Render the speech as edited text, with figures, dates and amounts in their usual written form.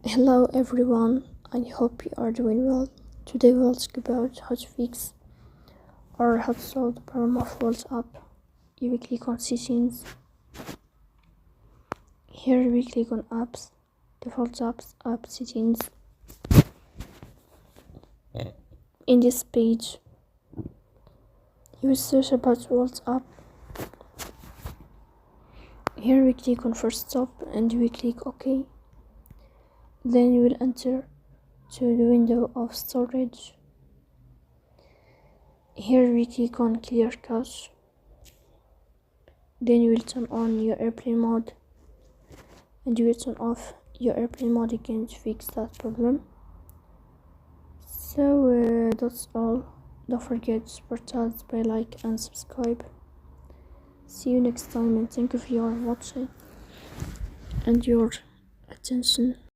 Hello everyone, I hope you are doing well. Today we'll talk about how to fix or how to solve the problem of Wolt app. You will click on settings. Here we click on apps, default apps, app settings. In this page, you will search about Wolt app. Here we click on first stop and we click OK. Then you will enter to the window of storage. Here we click on clear cache. Then you will turn on your airplane mode and you will turn off your airplane mode again to fix that problem. So that's all. Don't forget to support us by like and subscribe. See you next time and thank you for your watching and your attention.